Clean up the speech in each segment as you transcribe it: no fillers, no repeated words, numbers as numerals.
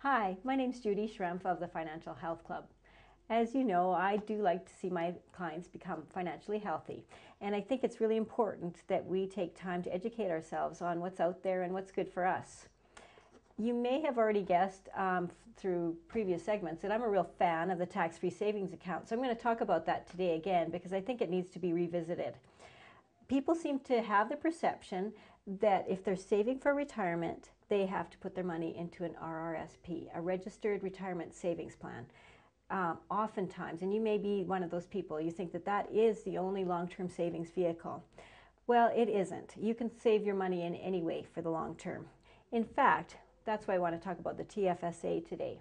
Hi, my name's Judy Schrempf of the Financial Health Club. As you know, I do like to see my clients become financially healthy, and I think it's really important that we take time to educate ourselves on what's out there and what's good for us. You may have already guessed through previous segments that I'm a real fan of the tax-free savings account, so I'm going to talk about that today again because I think it needs to be revisited. People seem to have the perception that if they're saving for retirement, they have to put their money into an RRSP, a registered retirement savings plan. Oftentimes, and you may be one of those people, you think that that is the only long-term savings vehicle. Well, it isn't. You can save your money in any way for the long term. In fact, that's why I want to talk about the Tfsa today.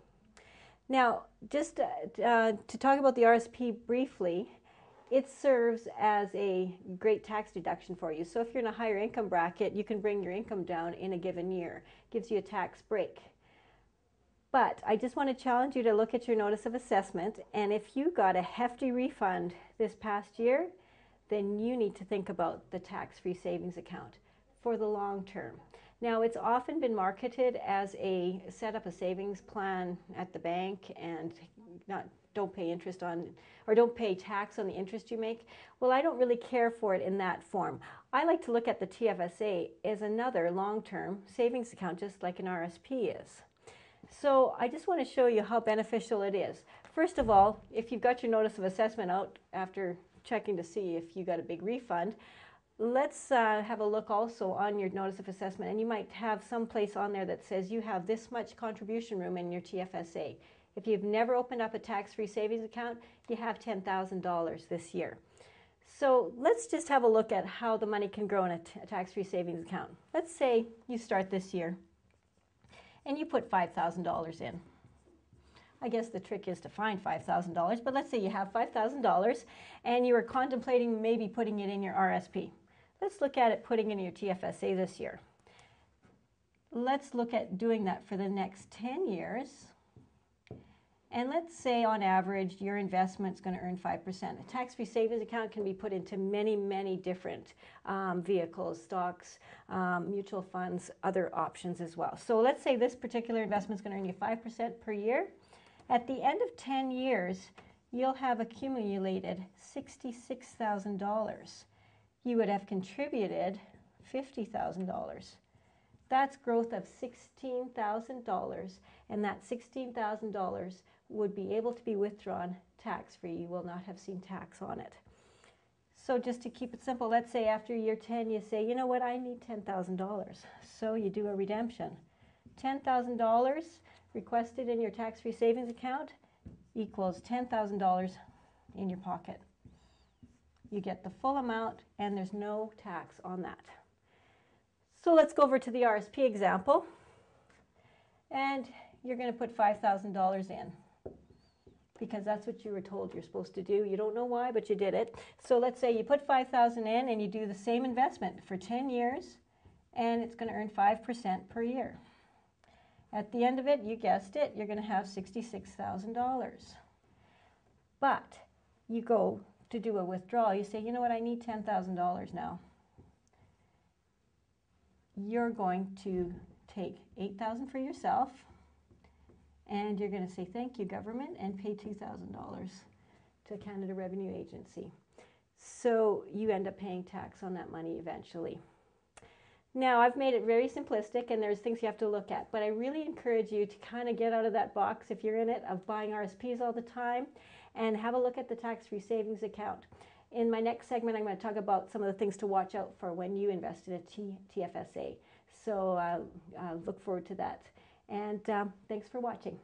Now, just to talk about the RSP briefly, it serves as a great tax deduction for you. So if you're in a higher income bracket, you can bring your income down in a given year. Gives you a tax break. But I just want to challenge you to look at your notice of assessment, and if you got a hefty refund this past year, then you need to think about the tax-free savings account for the long term. Now, it's often been marketed as a set up a savings plan at the bank and don't pay interest on, or don't pay tax on the interest you make. Well, I don't really care for it in that form. I like to look at the Tfsa as another long-term savings account, just like an RSP is. So I just want to show you how beneficial it is. First of all, if you've got your notice of assessment out after checking to see if you got a big refund, let's have a look also on your notice of assessment, and you might have some place on there that says you have this much contribution room in your Tfsa. If you've never opened up a tax-free savings account, you have $10,000 this year. So let's just have a look at how the money can grow in a tax-free savings account. Let's say you start this year and you put $5,000 in. I guess the trick is to find $5,000, but let's say you have $5,000 and you are contemplating maybe putting it in your RSP. Let's look at it putting in your Tfsa this year. Let's look at doing that for the next 10 years. And let's say on average your investment's going to earn 5%. A tax-free savings account can be put into many, many different vehicles, stocks, mutual funds, other options as well. So let's say this particular investment's going to earn you 5% per year. At the end of 10 years, you'll have accumulated $66,000. You would have contributed $50,000. That's growth of $16,000, and that $16,000 would be able to be withdrawn tax-free. You will not have seen tax on it. So just to keep it simple, let's say after year 10 you say, you know what, I need $10,000. So you do a redemption. $10,000 requested in your tax-free savings account equals $10,000 in your pocket. You get the full amount and there's no tax on that. So let's go over to the RSP example, and you're going to put $5,000 in because that's what you were told you're supposed to do. You don't know why, but you did it. So let's say you put $5,000 in and you do the same investment for 10 years, and it's going to earn 5% per year. At the end of it, you guessed it, you're going to have $66,000. But you go to do a withdrawal. You say, you know what, I need $10,000 now. You're going to take $8,000 for yourself, and you're going to say thank you, government, and pay $2,000 to Canada Revenue Agency. So you end up paying tax on that money eventually. Now, I've made it very simplistic, and there's things you have to look at, but I really encourage you to kind of get out of that box, if you're in it, of buying RSPs all the time, and have a look at the tax-free savings account. In my next segment, I'm going to talk about some of the things to watch out for when you invest in a Tfsa. So look forward to that. And thanks for watching.